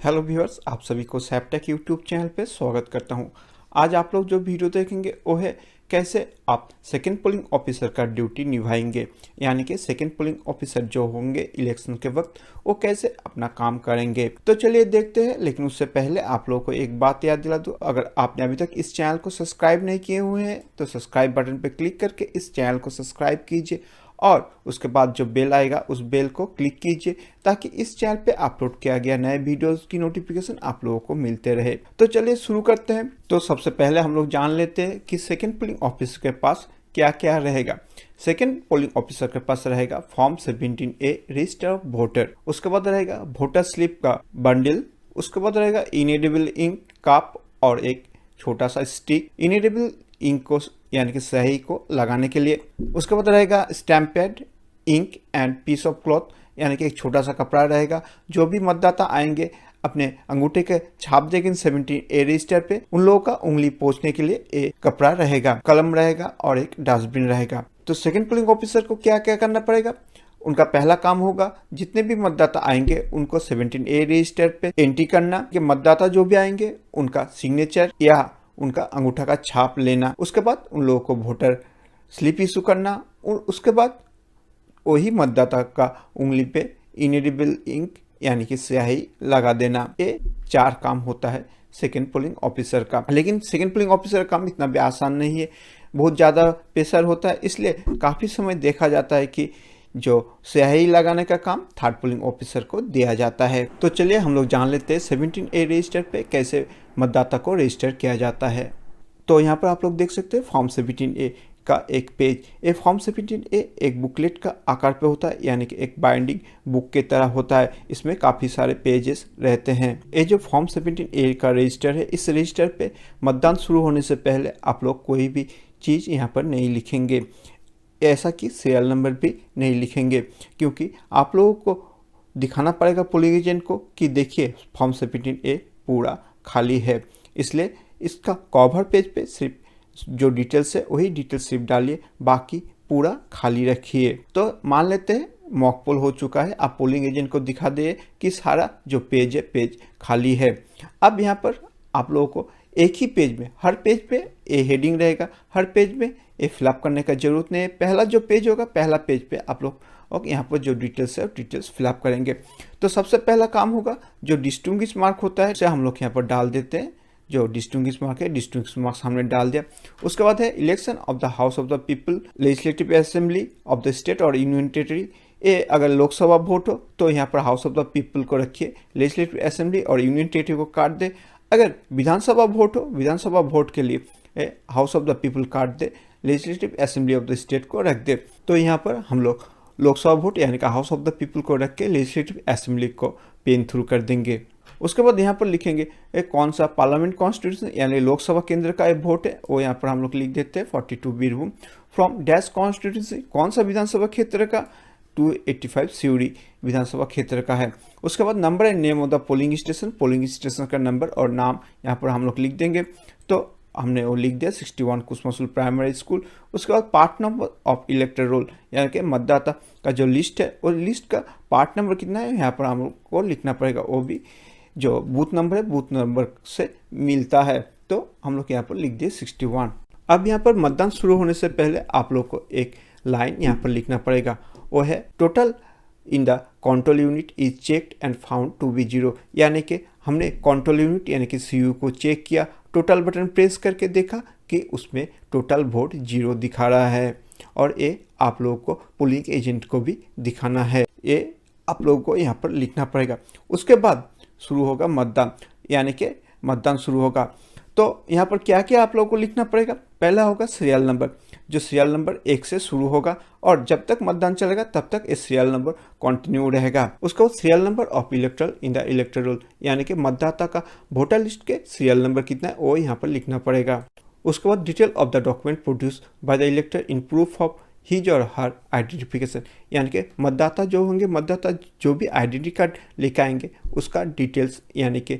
Hello viewers, आप सभी को सैपटेक यूट्यूब चैनल पे स्वागत करता हूं। आज आप लोग जो वीडियो देखेंगे वो है कैसे आप सेकंड पोलिंग ऑफिसर का ड्यूटी निभाएंगे, यानी कि सेकंड पोलिंग ऑफिसर जो होंगे इलेक्शन के वक्त वो कैसे अपना काम करेंगे। तो चलिए देखते हैं, लेकिन उससे पहले आप लोगों को एक बात याद दिला दूं, अगर आपने अभी तक इस चैनल को सब्सक्राइब नहीं किए हुए हैं तो सब्सक्राइब बटन पर क्लिक करके इस चैनल को सब्सक्राइब कीजिए और उसके बाद जो बेल आएगा उस बेल को क्लिक कीजिए ताकि इस चैनल पे अपलोड किया गया नए वीडियोस की नोटिफिकेशन आप लोगों को मिलते रहे। तो चलिए शुरू करते हैं। तो सबसे पहले हम लोग जान लेते हैं कि सेकंड पोलिंग ऑफिसर के पास क्या क्या रहेगा। सेकंड पोलिंग ऑफिसर के पास रहेगा form 17A register of voter, उसके बाद रहेगा वोटर स्लिप का बंडल, उसके बाद रहेगा इनेडिबल इंक कप और एक छोटा सा स्टिक इनेडिबल इंक को यानी कि स्याही को लगाने के लिए, उसके बाद रहेगा stamp pad, ink and piece of cloth यानी कि एक छोटा सा कपड़ा रहेगा। जो भी मतदाता आएंगे अपने अंगूठे के छाप देंगे 17A रजिस्टर पे, उन लोगों का उंगली पोंछने के लिए एक कपड़ा रहेगा, कलम रहेगा और एक डस्टबिन रहेगा। तो सेकंड पोलिंग ऑफिसर को क्या क्या करना पड़ेगा। उनका पहला काम होगा जितने भी मतदाता आएंगे उनको 17A रजिस्टर पे एंट्री करना, कि मतदाता जो भी आएंगे उनका सिग्नेचर या उनका अंगूठा का छाप लेना, उसके बाद उन लोगों को वोटर स्लिप इशू करना और उसके बाद वही मतदाता का उंगली पे इनेडिबल इंक यानी कि स्याही लगा देना। ये 4 काम होता है सेकेंड पोलिंग ऑफिसर का। लेकिन सेकेंड पोलिंग ऑफिसर का काम इतना भी आसान नहीं है, बहुत ज़्यादा प्रेशर होता है, इसलिए काफ़ी समय देखा जाता है कि जो स्याही लगाने का काम थर्ड पोलिंग ऑफिसर को दिया जाता है। तो चलिए हम लोग जान लेते हैं 17A रजिस्टर पे कैसे मतदाता को रजिस्टर किया जाता है। तो यहाँ पर आप लोग देख सकते हैं फॉर्म 17A का एक पेज। ये फॉर्म 17A एक बुकलेट का आकार पे होता है, यानी कि एक बाइंडिंग बुक के तरह होता है। इसमें काफ़ी सारे पेजेस रहते हैं। ये जो फॉर्म 17A का रजिस्टर है, इस रजिस्टर पे मतदान शुरू होने से पहले आप लोग कोई भी चीज़ यहाँ पर नहीं लिखेंगे, ऐसा कि सीरियल नंबर भी नहीं लिखेंगे, क्योंकि आप लोगों को दिखाना पड़ेगा पोलिंग एजेंट को कि देखिए फॉर्म 17A पूरा खाली है। इसलिए इसका कवर पेज पे सिर्फ जो डिटेल्स है वही डिटेल्स सिर्फ डालिए, बाकी पूरा खाली रखिए। तो मान लेते हैं मॉक पोल हो चुका है, आप पोलिंग एजेंट को दिखा दिए कि सारा जो पेज है पेज खाली है। अब यहाँ पर आप लोगों को एक ही पेज में, हर पेज पे ए हेडिंग रहेगा, हर पेज में ये फिलअप करने का जरूरत नहीं है। पहला जो पेज होगा, पहला पेज पे आप लोग और यहाँ पर जो डिटेल्स है डिटेल्स फिलअप करेंगे। तो सबसे पहला काम होगा जो डिस्टिंग्विश मार्क होता है उसे हम लोग यहाँ पर डाल देते हैं। जो डिस्टिंग्विश मार्क है, डिस्टिंग्विश मार्क्स हमने डाल दिया। उसके बाद है election of the house of the people legislative assembly of the state और यूनियन टेरिटरी। ये अगर लोकसभा वोट हो तो यहाँ पर हाउस ऑफ द पीपल को रखिए, लेजिस्लेटिव असेंबली और यूनियन टेरिटरी को काट दे। अगर विधानसभा वोट हो, विधानसभा वोट के लिए हाउस ऑफ द पीपल काट दे, legislative assembly of the state को रख दे। तो यहाँ पर हम लोग लोकसभा वोट यानी कि हाउस ऑफ द पीपल को रख के लेजिस्लेटिव असेंबली को पेन थ्रू कर देंगे। उसके बाद यहाँ पर लिखेंगे कौन सा पार्लियामेंट कॉन्स्टिट्यूशन यानी लोकसभा केंद्र का एक वोट है, वो यहाँ पर हम लोग लिख देते हैं 42 बीरभूम फ्रॉम डैश कॉन्स्टिट्यूंसी, कौन सा विधानसभा क्षेत्र का 285 सिवड़ी विधानसभा क्षेत्र का है। उसके बाद number and name of the polling station का नंबर और नाम यहाँ पर हम लोग लिख देंगे। तो हमने वो लिख दिया 61 कुसुम प्राइमरी स्कूल। उसके बाद part number of elector roll यानी कि मतदाता का जो लिस्ट है वो लिस्ट का पार्ट नंबर कितना है यहाँ पर हमको लिखना पड़ेगा, वो भी जो बूथ नंबर है बूथ नंबर से मिलता है। तो हम लोग यहाँ पर लिख दिए 61। अब यहाँ पर मतदान शुरू होने से पहले आप लोग को एक लाइन यहाँ पर लिखना पड़ेगा, वो है total in the control unit is checked and found to be 0, यानी कि हमने कंट्रोल यूनिट यानी कि CU को चेक किया, टोटल बटन प्रेस करके देखा कि उसमें टोटल वोट 0 दिखा रहा है। और ये आप लोगों को पोलिंग एजेंट को भी दिखाना है, ये आप लोगों को यहाँ पर लिखना पड़ेगा। उसके बाद शुरू होगा मतदान, यानी कि मतदान शुरू होगा। तो यहाँ पर क्या क्या आप लोगों को लिखना पड़ेगा। पहला होगा सीरियल नंबर, जो सीरियल नंबर 1 से शुरू होगा और जब तक मतदान चलेगा तब तक ये सीरियल नंबर कंटिन्यू रहेगा। उसके बाद serial number of electoral in the electoral roll, यानी कि मतदाता का वोटर लिस्ट के सीरियल नंबर कितना है वो यहाँ पर लिखना पड़ेगा। उसके बाद detail of the document produce by the इलेक्टर in proof of his और हर आइडेंटिफिकेशन, यानी कि मतदाता जो होंगे, मतदाता जो भी आइडेंटिटी कार्ड लेके आएंगे उसका डिटेल्स, यानी कि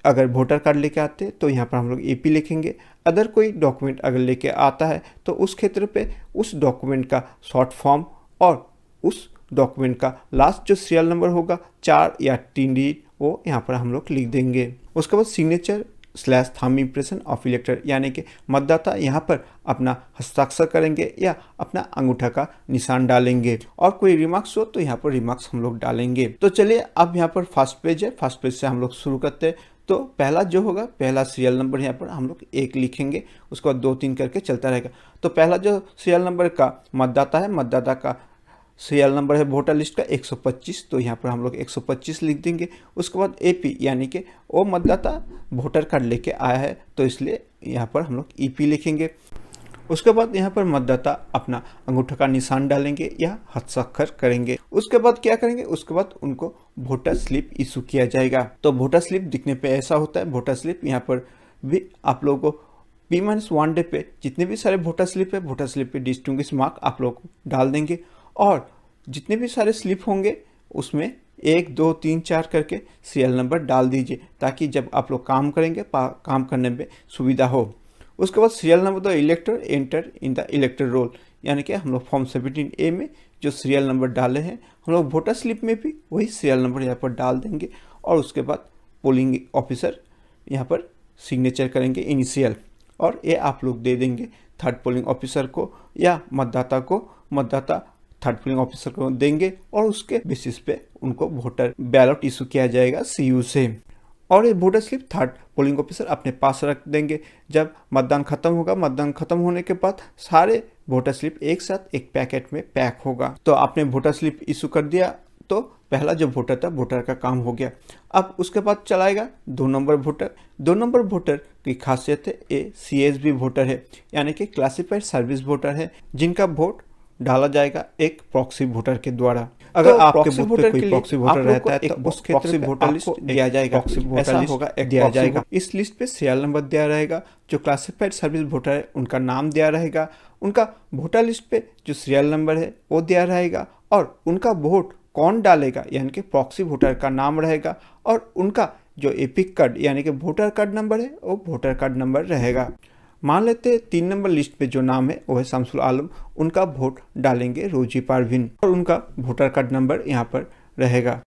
अगर वोटर कार्ड लेके आते हैं तो यहाँ पर हम लोग AP लिखेंगे। अदर कोई डॉक्यूमेंट अगर लेके आता है तो उस क्षेत्र पे उस डॉक्यूमेंट का शॉर्ट फॉर्म और उस डॉक्यूमेंट का लास्ट जो सीरियल नंबर होगा 4 या 3 डिजिट वो यहाँ पर हम लोग लिख देंगे। उसके बाद signature slash thumb impression of इलेक्टर, यानी कि मतदाता यहाँ पर अपना हस्ताक्षर करेंगे या अपना अंगूठा का निशान डालेंगे, और कोई रिमार्क्स हो तो यहाँ पर रिमार्क्स हम लोग डालेंगे। तो चलिए अब यहाँ पर फर्स्ट पेज है, फर्स्ट पेज से हम लोग शुरू करते हैं। तो पहला जो होगा, पहला सीरियल नंबर यहाँ पर हम लोग 1 लिखेंगे, उसके बाद 2 3 करके चलता रहेगा। तो पहला जो सीरियल नंबर का मतदाता है, मतदाता का सीरियल नंबर है वोटर लिस्ट का 125, तो यहाँ पर हम लोग 125 लिख देंगे। उसके बाद एपी, यानी कि वो मतदाता वोटर कार्ड लेके आया है, तो इसलिए यहाँ पर हम लोग ईपी लिखेंगे। उसके बाद यहाँ पर मतदाता अपना अंगूठा का निशान डालेंगे या हस्ताक्षर करेंगे। उसके बाद क्या करेंगे, उसके बाद उनको वोटर स्लिप इशू किया जाएगा। तो वोटर स्लिप दिखने पे ऐसा होता है। वोटर स्लिप यहाँ पर भी आप लोगों को P-1 डे पे जितने भी सारे वोटर स्लिप है, वोटर स्लिप पे डिस्टिंग्विश मार्क आप लोग डाल देंगे, और जितने भी सारे स्लिप होंगे उसमें 1 2 3 4 करके सीरियल नंबर डाल दीजिए, ताकि जब आप लोग काम करेंगे काम करने में सुविधा हो। उसके बाद serial number the elector enter in the elector roll, यानी कि हम लोग फॉर्म 17A में जो सीरियल नंबर डाले हैं हम लोग वोटर स्लिप में भी वही सीरियल नंबर यहाँ पर डाल देंगे, और उसके बाद पोलिंग ऑफिसर यहाँ पर सिग्नेचर करेंगे इनिशियल, और ये आप लोग दे देंगे थर्ड पोलिंग ऑफिसर को, या मतदाता थर्ड पोलिंग ऑफिसर को देंगे, और उसके बेसिस पे उनको वोटर बैलेट इशू किया जाएगा सीयू से। और ये voter slip third polling officer अपने पास रख देंगे। जब मतदान खत्म होगा, मतदान खत्म होने के बाद सारे वोटर स्लिप एक साथ एक पैकेट में पैक होगा। तो आपने वोटर स्लिप इशू कर दिया, तो पहला जो वोटर था वोटर का काम हो गया। अब उसके बाद चलाएगा 2 नंबर वोटर। 2 नंबर वोटर की खासियत है ये CSV वोटर है, यानी कि क्लासिफाइड सर्विस वोटर है, जिनका वोट डाला जाएगा एक प्रॉक्सी वोटर के द्वारा। अगर तो आपके बूथ पे कोई प्रॉक्सी वोटर रहता है तो उस प्रॉक्सी वोटर लिस्ट दिया जाएगा, ऐसा होगा एक दिया जाएगा। इस लिस्ट पे सीरियल नंबर दिया रहेगा, जो क्लासिफाइड सर्विस वोटर है उनका नाम दिया रहेगा, उनका वोटर लिस्ट पे जो सीरियल नंबर है वो दिया रहेगा, और उनका वोट कौन डालेगा यानी कि प्रॉक्सी वोटर का नाम रहेगा, और उनका जो एपिक कार्ड यानी कि वोटर कार्ड नंबर है वो वोटर कार्ड नंबर रहेगा। मान लेते हैं 3 नंबर लिस्ट पे जो नाम है वो है शमसुल आलम, उनका वोट डालेंगे रोजी परवीन, और उनका वोटर कार्ड नंबर यहाँ पर रहेगा।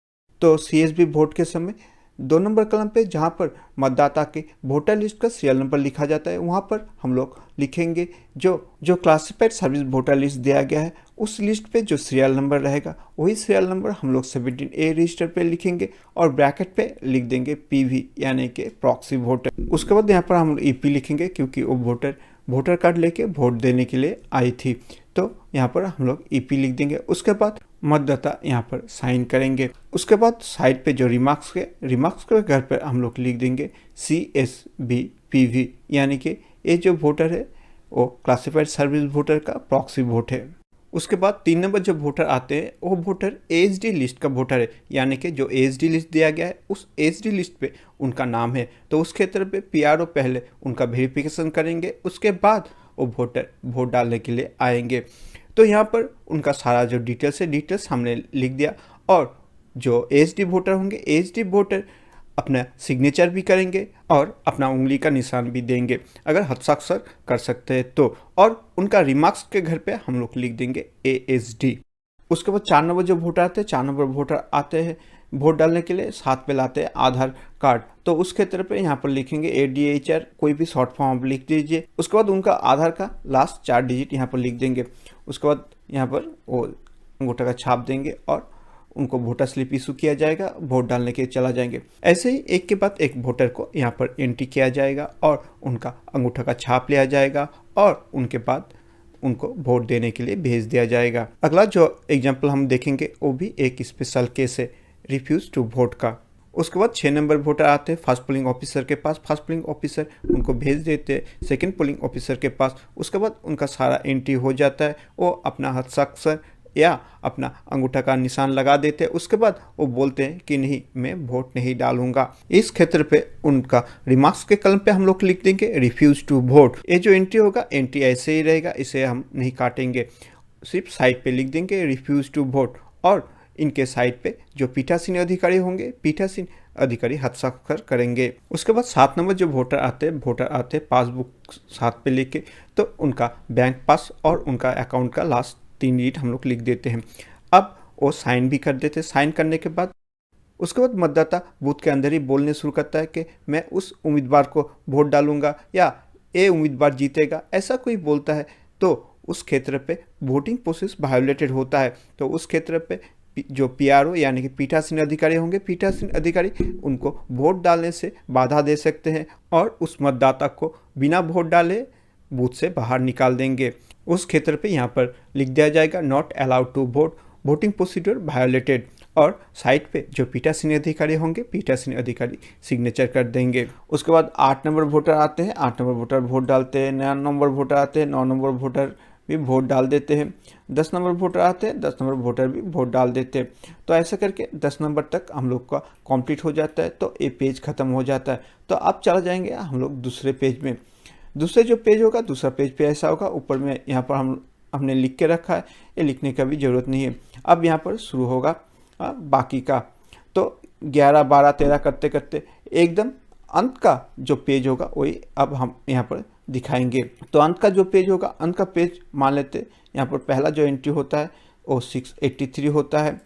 तो CSV वोट के समय 2 नंबर कलम पे जहाँ पर मतदाता के वोटर लिस्ट का सीरियल नंबर लिखा जाता है, वहाँ पर हम लोग लिखेंगे जो क्लासिफाइड सर्विस वोटर लिस्ट दिया गया है, उस लिस्ट पे जो सीरियल नंबर रहेगा वही सीरियल नंबर हम लोग 17A रजिस्टर पे लिखेंगे, और ब्रैकेट पे लिख देंगे PV यानी कि प्रॉक्सी वोटर। उसके बाद यहाँ पर हम EP लिखेंगे, क्योंकि वो वोटर कार्ड लेके वोट देने के लिए आई थी, तो यहाँ पर हम लोग EP लिख देंगे। उसके बाद मतदाता यहाँ पर साइन करेंगे। उसके बाद साइड पे जो रिमार्क्स के घर पर हम लोग लिख देंगे CSV PV, यानी कि ये जो वोटर है वो क्लासिफाइड सर्विस वोटर का प्रॉक्सी वोट है। उसके बाद 3 नंबर जो वोटर आते हैं वो वोटर ASD लिस्ट का वोटर है, यानी कि जो ASD लिस्ट दिया गया है उस ASD लिस्ट पे उनका नाम है, तो उस क्षेत्र पे PRO पहले उनका वेरिफिकेशन करेंगे, उसके बाद वो वोटर वोट डालने के लिए आएंगे। तो यहाँ पर उनका सारा जो डिटेल्स हमने लिख दिया, और जो ASD वोटर होंगे ASD वोटर अपना सिग्नेचर भी करेंगे और अपना उंगली का निशान भी देंगे, अगर हस्ताक्षर कर सकते हैं तो, और उनका रिमार्क्स के घर पे हम लोग लिख देंगे ASD। उसके बाद 4 नंबर जो वोटर आते हैं, 4 नंबर वोटर आते हैं वोट डालने के लिए, साथ पे लाते हैं आधार कार्ड, तो उस क्षेत्र पे यहाँ पर लिखेंगे ADHR, कोई भी शॉर्ट फॉर्म आप लिख दीजिए। उसके बाद उनका आधार का लास्ट 4 डिजिट यहाँ पर लिख देंगे। उसके बाद यहाँ पर वो अंगूठा का छाप देंगे, और उनको वोटर स्लिप इशू किया जाएगा, वोट डालने के चला जाएंगे। ऐसे ही एक के बाद एक वोटर को यहाँ पर एंट्री किया जाएगा, और उनका अंगूठा का छाप लिया जाएगा, और उनके बाद उनको वोट देने के लिए भेज दिया जाएगा। अगला जो एग्जाम्पल हम देखेंगे वो भी एक स्पेशल केस है रिफ्यूज टू वोट का। उसके बाद 6 नंबर वोटर आते हैं फर्स्ट पोलिंग ऑफिसर के पास, फर्स्ट पोलिंग ऑफिसर उनको भेज देते हैं सेकंड पोलिंग ऑफिसर के पास। उसके बाद उनका सारा एंट्री हो जाता है, वो अपना हस्ताक्षर या अपना अंगूठा का निशान लगा देते हैं। उसके बाद वो बोलते हैं कि नहीं, मैं वोट नहीं डालूंगा। इस क्षेत्र पे उनका रिमार्क्स के कलम पे हम लोग लिख देंगे रिफ्यूज टू वोट। ये जो एंट्री होगा एंट्री ऐसे ही रहेगा, इसे हम नहीं काटेंगे, सिर्फ साइड पे लिख देंगे रिफ्यूज टू वोट, और इनके साइड पे जो पीठासीन अधिकारी होंगे पीठासीन अधिकारी हस्ताक्षर करेंगे। उसके बाद 7 नंबर जो वोटर आते हैं पासबुक साथ पे लेके, तो उनका बैंक पास और उनका अकाउंट का लास्ट 3 डिजिट हम लोग लिख देते हैं। अब वो साइन भी कर देते हैं। साइन करने के बाद उसके बाद मतदाता बूथ के अंदर ही बोलने शुरू करता है कि मैं उस उम्मीदवार को वोट डालूंगा या ए उम्मीदवार जीतेगा, ऐसा कोई बोलता है तो उस क्षेत्र पे वोटिंग प्रोसेस वायोलेटेड होता है। तो उस क्षेत्र पे जो पीआरओ यानी कि पीठासीन अधिकारी होंगे, पीठासीन अधिकारी उनको वोट डालने से बाधा दे सकते हैं और उस मतदाता को बिना वोट डाले बूथ से बाहर निकाल देंगे। उस क्षेत्र पे यहाँ पर लिख दिया जाएगा not allowed to vote, voting procedure violated, और साइड पे जो पीठासीन अधिकारी होंगे, पीठासीन अधिकारी सिग्नेचर कर देंगे। उसके बाद 8 नंबर वोटर आते हैं, 8 नंबर वोटर वोट डालते हैं। 9 नंबर वोटर आते हैं, 9 नंबर वोटर भी वोट डाल देते हैं। 10 नंबर वोटर आते हैं, 10 नंबर वोटर भी वोट डाल देते हैं। तो ऐसा करके 10 नंबर तक हम लोग का कंप्लीट हो जाता है, तो ये पेज खत्म हो जाता है। तो अब चला जाएंगे हम लोग दूसरे पेज में। दूसरे जो पेज होगा, दूसरा पेज पे ऐसा होगा, ऊपर में यहाँ पर हमने लिख के रखा है, ये लिखने का भी ज़रूरत नहीं है। अब यहाँ पर शुरू होगा बाकी का। तो 11, 12, 13 करते करते एकदम अंत का जो पेज होगा वही अब हम यहाँ पर दिखाएंगे। तो अंत का जो पेज होगा, अंत का पेज मान लेते यहाँ पर पहला जो एंट्री होता है वो 683 होता है।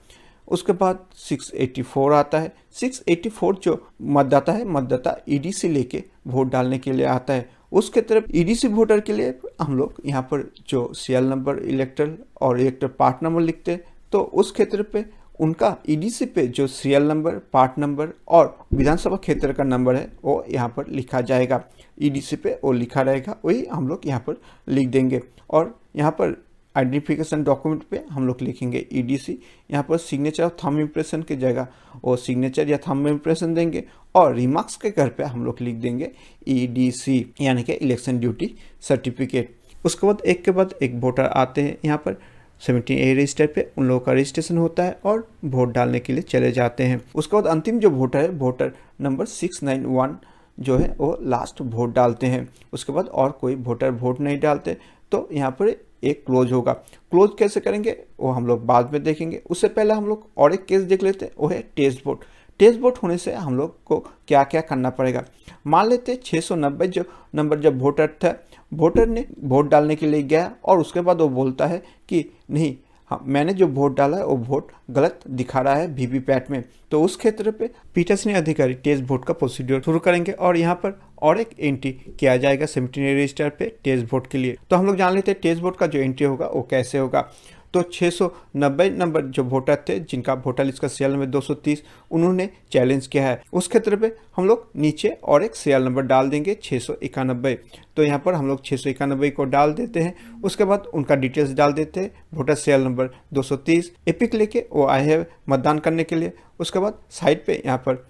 उसके बाद 684 आता है। 684 जो मतदाता है, मतदाता ईडीसी लेके वोट डालने के लिए आता है। उसके तरफ ईडीसी वोटर के लिए हम लोग यहाँ पर जो सीरियल नंबर, इलेक्टर और इलेक्टर पार्ट नंबर लिखते हैं। तो उस क्षेत्र पे उनका ईडीसी पे जो सीरियल नंबर, पार्ट नंबर और विधानसभा क्षेत्र का नंबर है वो यहाँ पर लिखा जाएगा। ईडीसी पे वो लिखा रहेगा, वही हम लोग यहाँ पर लिख देंगे। और यहाँ पर आइडेंटिफिकेशन डॉक्यूमेंट पे हम लोग लिखेंगे ईडीसी। यहाँ पर सिग्नेचर और थंब इम्प्रेशन की जगह वो सिग्नेचर या थंब इम्प्रेशन देंगे, और रिमार्क्स के घर पे हम लोग लिख देंगे ईडीसी यानी कि इलेक्शन ड्यूटी सर्टिफिकेट। उसके बाद एक के बाद एक वोटर आते हैं। यहाँ पर 17A रजिस्टर पे उन लोगों का रजिस्ट्रेशन होता है और वोट डालने के लिए चले जाते हैं। उसके बाद अंतिम जो वोटर है, वोटर नंबर 691 जो है वो लास्ट वोट डालते हैं। उसके बाद और कोई वोटर वोट नहीं डालते, तो यहाँ पर एक क्लोज होगा। क्लोज कैसे करेंगे वो हम लोग बाद में देखेंगे। उससे पहले हम लोग और एक केस देख लेते हैं, वो है टेस्ट वोट। टेस्ट वोट होने से हम लोग को क्या क्या करना पड़ेगा। मान लेते 690 जो नंबर जब वोटर था, वोटर ने वोट डालने के लिए गया और उसके बाद वो बोलता है कि नहीं, हाँ मैंने जो वोट डाला है वो वोट गलत दिखा रहा है वीवीपैट में। तो उस क्षेत्र पे पीठासीन अधिकारी टेस्ट वोट का प्रोसीड्योर शुरू करेंगे और यहाँ पर और एक एंट्री किया जाएगा 17A रजिस्टर पे टेस्ट वोट के लिए। तो हम लोग जान लेते हैं टेस्ट वोट का जो एंट्री होगा वो कैसे होगा। तो 690 नंबर जो वोटर थे, जिनका वोटर लिस्ट का सीरियल नंबर 230, उन्होंने चैलेंज किया है। उस क्षेत्र पे हम लोग नीचे और एक सीरियल नंबर डाल देंगे 691। तो यहाँ पर हम लोग 691 को डाल देते हैं। उसके बाद उनका डिटेल्स डाल देते हैं, वोटर सीरियल नंबर 230, एपिक लेके वो आए हैं मतदान करने के लिए। उसके बाद साइड पे यहाँ पर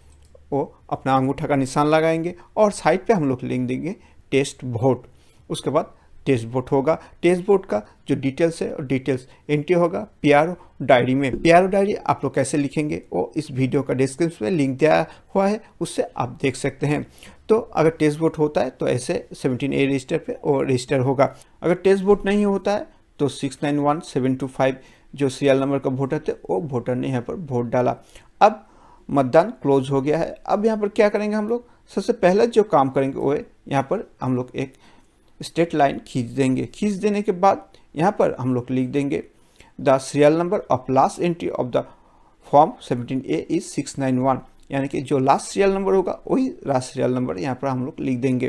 वो अपना अंगूठा का निशान लगाएंगे और साइड पे हम लोग लिख देंगे टेस्ट वोट। उसके बाद टेस्ट वोट होगा। टेस्ट वोट का जो डिटेल्स है और डिटेल्स एंट्री होगा पीआरओ डायरी में। पीआरओ डायरी आप लोग कैसे लिखेंगे वो इस वीडियो का डिस्क्रिप्शन में लिंक दिया हुआ है, उससे आप देख सकते हैं। तो अगर टेस्ट वोट होता है तो ऐसे 17A रजिस्टर पे वो रजिस्टर होगा। अगर टेस्ट वोट नहीं होता है तो 691725 जो सीरियल नंबर का वोटर थे वो वोटर ने यहाँ पर वोट डाला। अब मतदान क्लोज हो गया है। अब यहाँ पर क्या करेंगे हम लोग, सबसे पहले जो काम करेंगे वो है यहाँ पर हम लोग एक स्ट्रेट लाइन खींच देंगे। खींच देने के बाद यहाँ पर हम लोग लिख देंगे the serial number of last entry of the form 17A is 691, यानी कि जो लास्ट सीरियल नंबर होगा वही लास्ट सीरियल नंबर यहाँ पर हम लोग लिख देंगे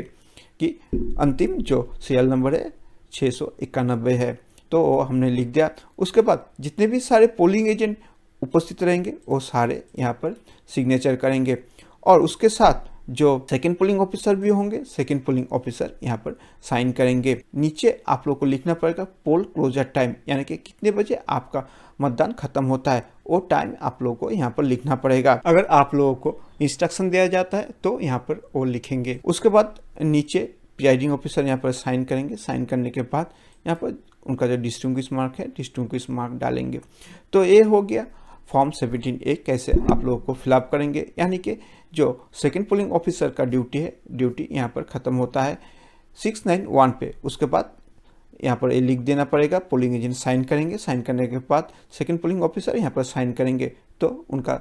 कि अंतिम जो सीरियल नंबर है 691 है। तो हमने लिख दिया। उसके बाद जितने भी सारे पोलिंग एजेंट उपस्थित रहेंगे वो सारे यहाँ पर सिग्नेचर करेंगे, और उसके साथ जो सेकेंड पोलिंग ऑफिसर भी होंगे, सेकेंड पोलिंग ऑफिसर यहाँ पर साइन करेंगे। नीचे आप लोग को लिखना पड़ेगा पोल क्लोजर टाइम, यानी कि कितने बजे आपका मतदान खत्म होता है वो टाइम आप लोगों को यहाँ पर लिखना पड़ेगा। अगर आप लोगों को इंस्ट्रक्शन दिया जाता है तो यहाँ पर वो लिखेंगे। उसके बाद नीचे प्रिजाइडिंग ऑफिसर यहाँ पर साइन करेंगे। साइन करने के बाद यहाँ पर उनका जो डिस्टिंग्विश मार्क है, डिस्टिंग्विश मार्क डालेंगे। तो ये हो गया फॉर्म 17A कैसे आप लोगों को फिलअप करेंगे, यानी कि जो सेकेंड पोलिंग ऑफिसर का ड्यूटी है, ड्यूटी यहाँ पर ख़त्म होता है 691 पे। उसके बाद यहाँ पर ये लिख देना पड़ेगा, पोलिंग एजेंट साइन करेंगे। साइन करने के बाद सेकेंड पोलिंग ऑफिसर यहाँ पर साइन करेंगे, तो उनका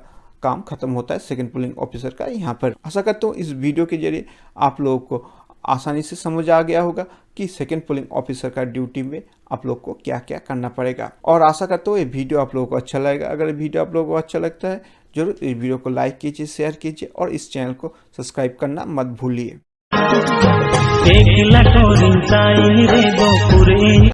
काम खत्म होता है सेकेंड पोलिंग ऑफिसर का यहाँ पर। आशा करता हूँ इस वीडियो के जरिए आप लोगों को आसानी से समझ आ गया होगा कि सेकेंड पोलिंग ऑफिसर का ड्यूटी में आप लोग को क्या क्या करना पड़ेगा। और आशा करता हूँ ये वीडियो आप लोगों को अच्छा लगेगा। अगर वीडियो आप लोगों को अच्छा लगता है जरूर इस वीडियो को लाइक कीजिए, शेयर कीजिए और इस चैनल को सब्सक्राइब करना मत भूलिए।